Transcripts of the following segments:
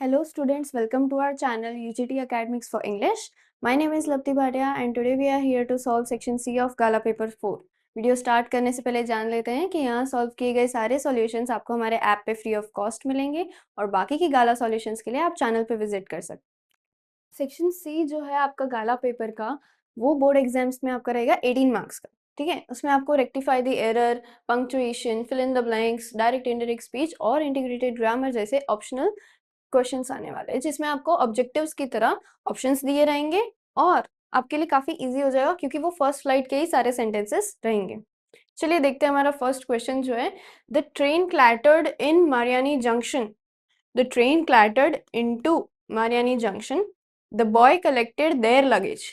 Hello students, welcome to our channel UGT Academics for English. My name is Lapti Bhatia and today we are here to solve section C of Gala paper 4. Video start करने से पहले जान लेते हैं कि यहाँ solve किए गए सारे सॉल्यूशंस आपको हमारे ऐप पे फ्री ऑफ कॉस्ट मिलेंगे और बाकी की गाला सॉल्यूशंस के लिए आप चैनल पे विजिट कर सकते हैं। सेक्शन सी जो है आपका गाला पेपर का, वो बोर्ड एग्जाम्स में आपका रहेगा 18 मार्क्स का। ठीक है, उसमें आपको rectify the error, punctuation, fill in the blanks, direct indirect speech और इंटीग्रेटेड ग्रामर जैसे ऑप्शनल क्वेश्चंस आने वाले हैं, जिसमें आपको ऑब्जेक्टिव्स की तरह ऑप्शंस दिए रहेंगे और आपके लिए काफी इजी हो जाएगा क्योंकि वो फर्स्ट फ्लाइट के ही सारे सेंटेंसेस रहेंगे। चलिए देखते हैं हमारा फर्स्ट क्वेश्चन जो है, the train clattered in Mariani junction, the train clattered into Mariani junction, the boy collected their luggage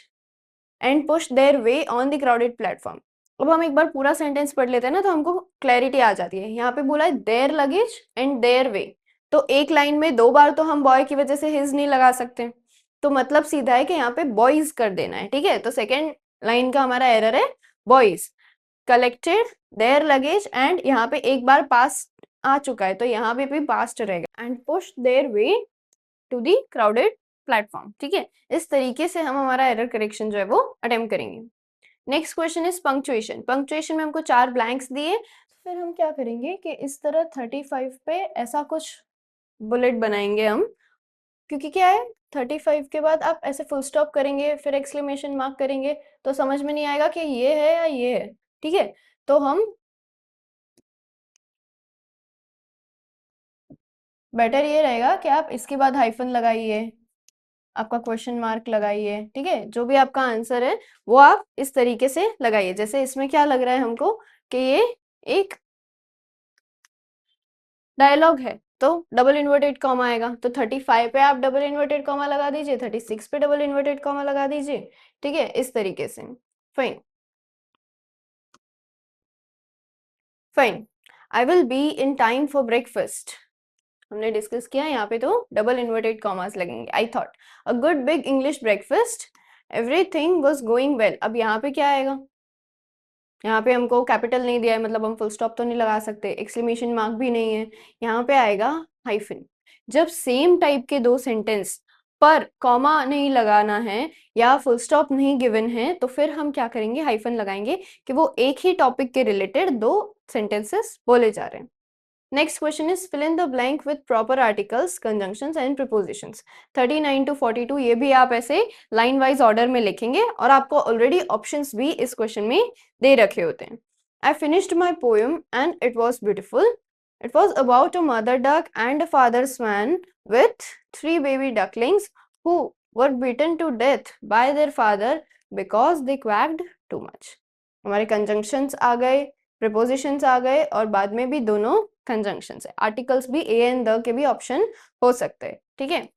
and push their way on the crowded platform. अब हम एक बार पूरा सेंटेंस पढ़ लेते हैं ना, तो हमको क्लैरिटी आ जाती है। यहाँ पे बोला है their luggage and their way, तो एक लाइन में दो बार तो हम बॉय की वजह से हिज नहीं लगा सकते, तो मतलब सीधा है कि यहाँ पे बॉयज कर देना है। ठीक है, तो सेकेंड लाइन का हमारा एरर है boys collected their luggage and यहाँ पे एक बार पास्ट आ चुका है तो यहाँ पे भी पास्ट रहेगा and push their way to the crowded platform. ठीक है, इस तरीके से हम हमारा एरर करेक्शन जो है वो अटेम्प्ट करेंगे। Next question is punctuation. Punctuation में हमको 4 ब्लैंक्स दिए, फिर हम क्या करेंगे कि इस तरह 35 पे ऐसा कुछ बुलेट बनाएंगे हम, क्योंकि क्या है 35 के बाद आप ऐसे फुल स्टॉप करेंगे फिर एक्सक्लेमेशन मार्क करेंगे तो समझ में नहीं आएगा कि ये है या ये है। ठीक है, तो हम बेटर ये रहेगा कि आप इसके बाद हाइफन लगाइए, आपका क्वेश्चन मार्क लगाइए। ठीक है, जो भी आपका आंसर है वो आप इस तरीके से लगाइए। जैसे इसमें क्या लग रहा है हमको कि ये एक डायलॉग है तो डबल इन्वर्टेड कॉमा आएगा, तो 35 पे आप डबल इन्वर्टेड कॉमा लगा दीजिए, 36 पे डबल इन्वर्टेड कॉमा लगा दीजिए। ठीक है, इस तरीके से। Fine fine, I will be in time for breakfast, हमने डिस्कस किया, यहाँ पे तो डबल इन्वर्टेड कॉमास लगेंगे। I thought a good big English breakfast, everything was going well. अब यहाँ पे क्या आएगा, यहाँ पे हमको कैपिटल नहीं दिया है, मतलब हम फुल स्टॉप तो नहीं लगा सकते, एक्सक्लेमेशन मार्क भी नहीं है, यहाँ पे आएगा हाइफन। जब सेम टाइप के दो सेंटेंस पर कॉमा नहीं लगाना है या फुल स्टॉप नहीं गिवन है तो फिर हम क्या करेंगे, हाइफन लगाएंगे कि वो एक ही टॉपिक के रिलेटेड दो सेंटेंसेस बोले जा रहे हैं। Next question is fill in the blank with proper articles, conjunctions and prepositions. 39 to 42 ये भी आप ऐसे line wise order में लिखेंगे और आपको already options भी इस question में दे रखे होते हैं। I finished my poem and it was beautiful. It was about a mother duck and a father swan with 3 baby ducklings who were beaten to death by their father because they quacked too much. हमारे conjunctions आ गए, prepositions आ गए और बाद में भी दोनों conjunctions है। Articles भी ए एंड द के भी ऑप्शन हो सकते हैं। ठीक है,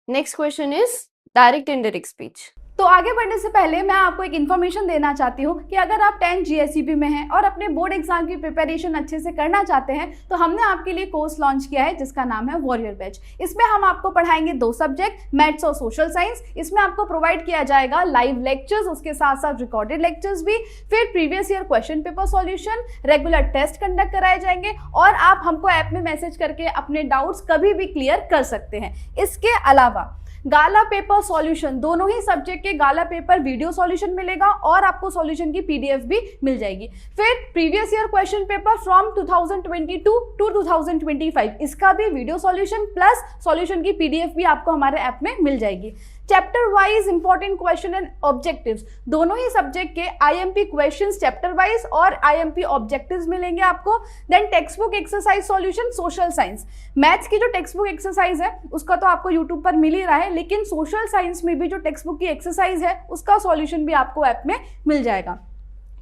next question is direct indirect speech. तो आगे बढ़ने से पहले मैं आपको एक इन्फॉर्मेशन देना चाहती हूँ कि अगर आप 10 GSEB में हैं और अपने बोर्ड एग्जाम की प्रिपरेशन अच्छे से करना चाहते हैं तो हमने आपके लिए कोर्स लॉन्च किया है जिसका नाम है वॉरियर बैच। इसमें हम आपको पढ़ाएंगे 2 सब्जेक्ट, मैथ्स और सोशल साइंस। इसमें आपको प्रोवाइड किया जाएगा लाइव लेक्चर्स, उसके साथ साथ रिकॉर्डेड लेक्चर्स भी, फिर previous year question paper solution, regular test conduct कराए जाएंगे और आप हमको ऐप में मैसेज करके अपने डाउट्स कभी भी क्लियर कर सकते हैं। इसके अलावा गाला पेपर सॉल्यूशन, दोनों ही सब्जेक्ट के गाला पेपर वीडियो सॉल्यूशन मिलेगा और आपको सॉल्यूशन की PDF भी मिल जाएगी। फिर previous year question paper from 2022 to 2025, इसका भी वीडियो सॉल्यूशन प्लस सॉल्यूशन की PDF भी आपको हमारे ऐप में मिल जाएगी। Chapter wise important question and objectives, दोनों ही सब्जेक्ट के IMP क्वेश्चंस चैप्टर वाइज और IMP ऑब्जेक्टिव्स मिलेंगे आपको। Then textbook exercise solution social science, maths की जो टेक्स्ट बुक एक्सरसाइज है उसका तो आपको यूट्यूब पर मिल ही रहा है, लेकिन सोशल साइंस में भी जो टेक्स्ट बुक की एक्सरसाइज है उसका सॉल्यूशन भी आपको ऐप में मिल जाएगा।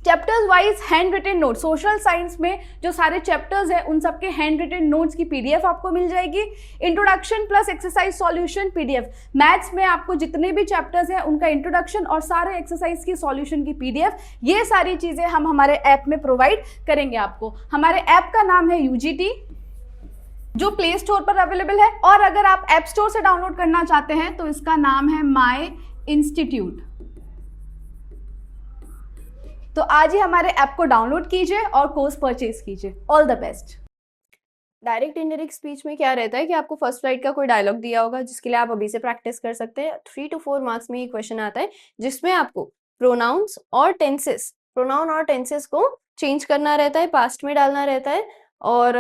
Chapters wise hand written note, social science में जो सारे चैप्टर्स हैं उन सबके हैंड रिटन नोट्स की PDF आपको मिल जाएगी। Introduction plus exercise solution PDF, maths में आपको जितने भी चैप्टर्स हैं उनका इंट्रोडक्शन और सारे एक्सरसाइज की सॉल्यूशन की PDF, ये सारी चीजें हम हमारे ऐप में प्रोवाइड करेंगे आपको। हमारे ऐप का नाम है UGT, जो प्ले स्टोर पर अवेलेबल है, और अगर आप ऐप स्टोर से डाउनलोड करना चाहते हैं तो इसका नाम है माई इंस्टीट्यूट। तो आज ही हमारे ऐप को डाउनलोड कीजिए और कोर्स परचेज कीजिए। All the best. Direct indirect speech में क्या रहता है कि आपको फर्स्ट फ्लाइट का कोई डायलॉग दिया होगा जिसके लिए आप अभी से प्रैक्टिस कर सकते हैं। 3 to 4 मार्क्स में ये क्वेश्चन आता है जिसमें आपको प्रोनाउंस और टेंसेस, प्रोनाउन और टेंसेस को चेंज करना रहता है, पास्ट में डालना रहता है और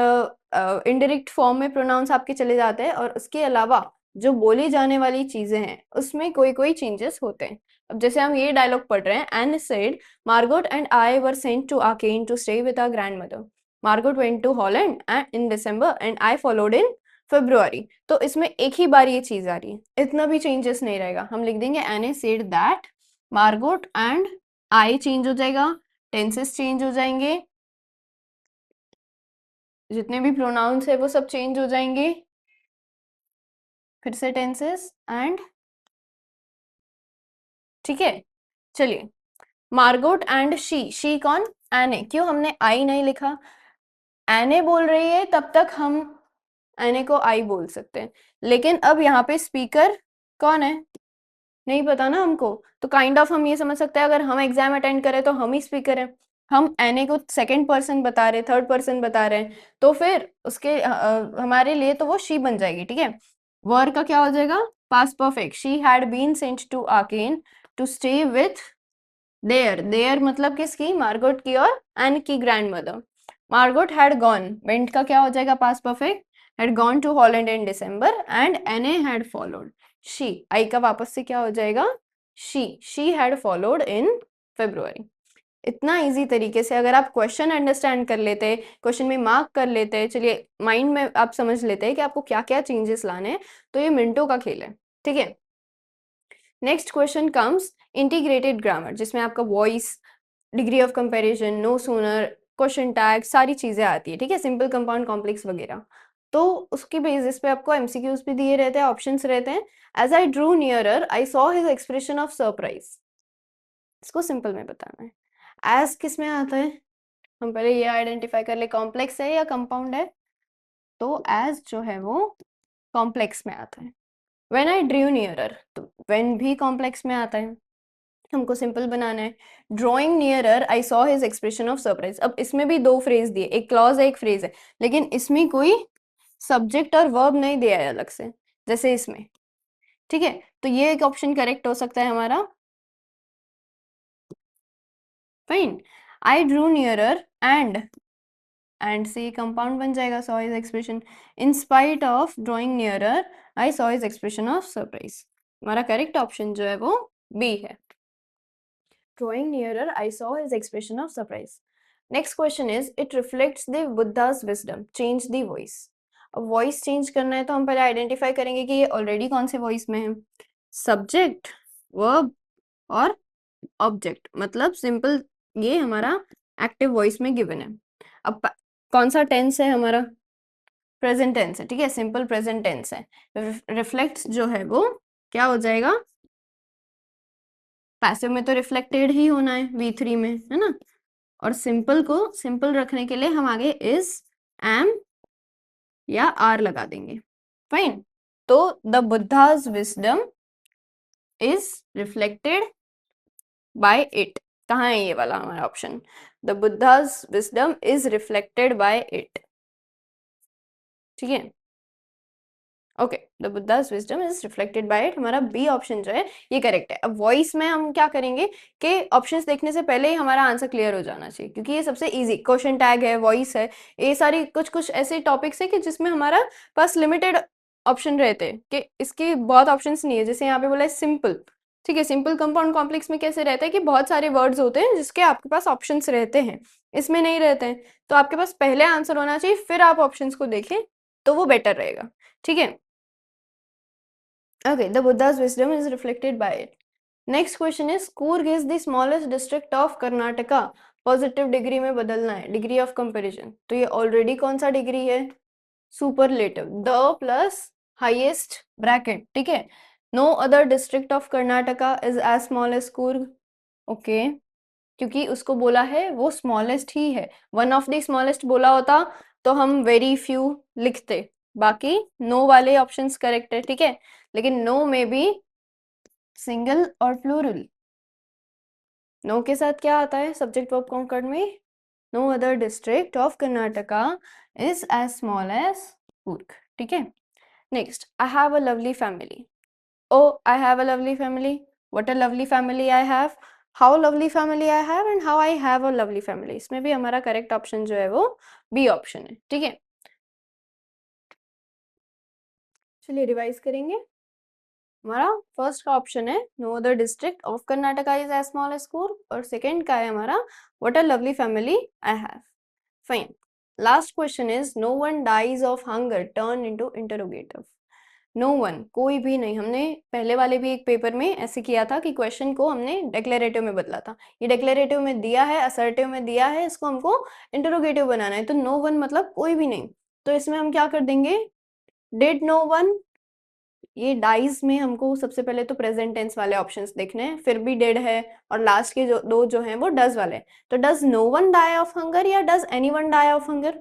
इनडायरेक्ट फॉर्म में प्रोनाउंस आपके चले जाते हैं और उसके अलावा जो बोली जाने वाली चीजें हैं उसमें कोई चेंजेस होते हैं। अब जैसे हम ये डायलॉग पढ़ रहे हैं, Anne said Margot and I were sent to Aachen to stay with our grandmother. Margot went to Holland and in December and I followed in February. तो इसमें एक ही बार ये चीज आ रही है, इतना भी चेंजेस नहीं रहेगा। हम लिख देंगे Anne said that Margot and I change हो जाएगा, टेंसेस चेंज हो जाएंगे, जितने भी प्रोनाउंस है वो सब चेंज हो जाएंगे, फिर से टेंसेस एंड, ठीक है। चलिए, मार्गोट एंड शी कौन? एने। क्यों हमने आई नहीं लिखा? एने बोल रही है तब तक हम एने को आई बोल सकते हैं, लेकिन अब यहाँ पे स्पीकर कौन है नहीं पता ना हमको, तो काइंड ऑफ हम ये समझ सकते हैं अगर हम एग्जाम अटेंड करें तो हम ही स्पीकर हैं, हम एने को सेकंड पर्सन बता रहे, थर्ड पर्सन बता रहे हैं, तो फिर उसके हमारे लिए तो वो शी बन जाएगी, ठीक है। वर का क्या हो जाएगा? Past perfect. She had been sent to Aachen to stay with there. There मतलब किसकी? मार्गोट की और एन की grandmother. Margot had gone, went का क्या हो जाएगा? Past perfect. Had gone to Holland in December and Anne had followed. She, I का वापस से क्या हो जाएगा? She had followed in February. इतना इजी तरीके से अगर आप क्वेश्चन अंडरस्टैंड कर लेते, क्वेश्चन में मार्क कर लेते, चलिए माइंड में आप समझ लेते हैं कि आपको क्या क्या चेंजेस लाने हैं, तो ये मिनटों का खेल है, ठीक है। Next question comes integrated grammar, जिसमें आपका voice, degree of comparison, no sooner, question tag, सारी चीजें आती है, ठीक है, सिंपल, कंपाउंड, कॉम्प्लेक्स वगैरह। तो उसकी बेसिस पे आपको एमसीक्यूज भी दिए रहते हैं, ऑप्शंस रहते हैं। As I drew nearer I saw his expression of surprise, इसको सिंपल में बताना है। एज किस में आता है? हम पहले ये आइडेंटिफाई कर ले, कॉम्प्लेक्स है या कंपाउंड है। तो एज जो है वो कॉम्प्लेक्स में आता है। व्हेन आई ड्रू नियरर, तो व्हेन भी कॉम्प्लेक्स में आता है, हमको सिंपल बनाना है। Drawing nearer I saw his expression of surprise. अब इसमें भी दो फ्रेज दिए, एक क्लॉज है एक फ्रेज है, लेकिन इसमें कोई सब्जेक्ट और वर्ब नहीं दिया है अलग से, जैसे इसमें, ठीक है। तो ये एक ऑप्शन करेक्ट हो सकता है हमारा। Fine. I drew nearer and से कंपाउंड बन जाएगा, saw his expression. In spite of drawing nearer I saw his expression of surprise. हमारा करेक्ट ऑप्शन जो है वो बी है। Drawing nearer, I saw his expression of surprise. Next question is, it reflects the Buddha's wisdom. Change the voice. अब voice change करना है तो हम पहले आइडेंटिफाई करेंगे कि ये ऑलरेडी कौन से वॉइस में है। सब्जेक्ट, वर्ब और ऑब्जेक्ट, मतलब सिंपल ये हमारा एक्टिव वॉइस में गिवन है। अब कौन सा टेंस है हमारा? प्रेजेंट टेंस है, ठीक है, सिंपल प्रेजेंट टेंस है। रिफ्लेक्ट्स जो है वो क्या हो जाएगा? पैसिव में तो रिफ्लेक्टेड ही होना है V3 में, है ना। और सिंपल को सिंपल रखने के लिए हम आगे इज, एम या आर लगा देंगे। फाइन। तो the Buddha's wisdom is reflected by it. कहाँ है ये वाला हमारा option? The Buddha's wisdom is reflected by it, ठीक है। Okay, the Buddhas wisdom is reflected by it, हमारा बी ऑप्शन जो है ये करेक्ट है। अब वॉइस में हम क्या करेंगे कि ऑप्शंस देखने से पहले ही हमारा आंसर क्लियर हो जाना चाहिए, क्योंकि ये सबसे इजी, क्वेश्चन टैग है, वॉइस है, ये सारी कुछ कुछ ऐसे टॉपिक्स है कि जिसमें हमारा पास लिमिटेड ऑप्शन रहते हैं, कि इसके बहुत ऑप्शंस नहीं है। जैसे यहाँ पे बोला है सिंपल, ठीक है, सिंपल, कंपाउंड, कॉम्प्लेक्स में कैसे रहता है कि बहुत सारे वर्ड्स होते हैं जिसके आपके पास ऑप्शंस रहते हैं, इसमें नहीं रहते हैं। तो आपके पास पहले आंसर होना चाहिए, फिर आप ऑप्शंस को देखें तो वो बेटर रहेगा, ठीक है। Okay, the Buddha's wisdom is reflected by it. Next question is, Coorg is the smallest district of Karnataka. Positive degree में बदलना है, डिग्री ऑफ कंपैरिजन। तो ये ऑलरेडी कौन सा डिग्री है? Superlative, the plus highest bracket, ठीक है। No other district of Karnataka is as small as Coorg. Okay, क्योंकि उसको बोला है वो स्मॉलेस्ट ही है। वन ऑफ द स्मॉलेस्ट बोला होता तो हम वेरी फ्यू लिखते, बाकी नो वाले ऑप्शंस करेक्ट है, ठीक है। लेकिन नो में भी सिंगल और प्लूरल, नो के साथ क्या आता है सब्जेक्ट वर्ब कॉन्कॉर्ड में? No other district of Karnataka is as small as Coorg, ठीक है। Next, I have a lovely family. Oh I have a lovely family, what a lovely family I have, how lovely family I have and how I have a lovely family. इसमें भी हमारा correct option जो है वो B option है, ठीक है। चलिए रिवाइज करेंगे। हमारा फर्स्ट का ऑप्शन है no other district of Karnataka is as small as Coorg, और सेकंड का है हमारा what a lovely family I have. Fine. Last question is no one dies of hunger turn into interrogative. No one, कोई भी नहीं। हमने पहले वाले भी एक पेपर में ऐसे किया था कि क्वेश्चन को हमने डिक्लेरेटिव में बदला था। ये डिक्लेरेटिव में दिया है, असर्टिव में दिया है, इसको हमको इंटरोगेटिव बनाना है। तो नो वन मतलब कोई भी नहीं, तो इसमें हम क्या कर देंगे, डिड नो वन। ये डाइज में हमको सबसे पहले तो प्रेजेंट टेंस वाले ऑप्शंस देखने हैं, फिर भी डिड है, और लास्ट के जो दो जो हैं वो डज वाले हैं। तो does no one die of hunger या does any one die of hunger,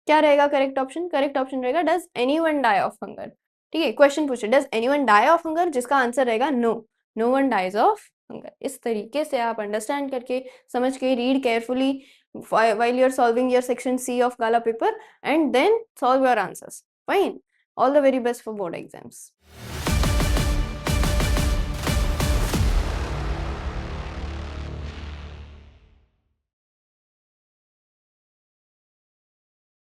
क्या रहेगा करेक्ट ऑप्शन? करेक्ट ऑप्शन रहेगा does any one die of hunger, ठीक है। क्वेश्चन पूछे does any one die of hunger, जिसका आंसर रहेगा no, no one dies of hunger. इस तरीके से आप अंडरस्टैंड करके, समझ के, read carefully while you're solving your section C of Gala paper, and then solve your answers. Fine. All the very best for board exams.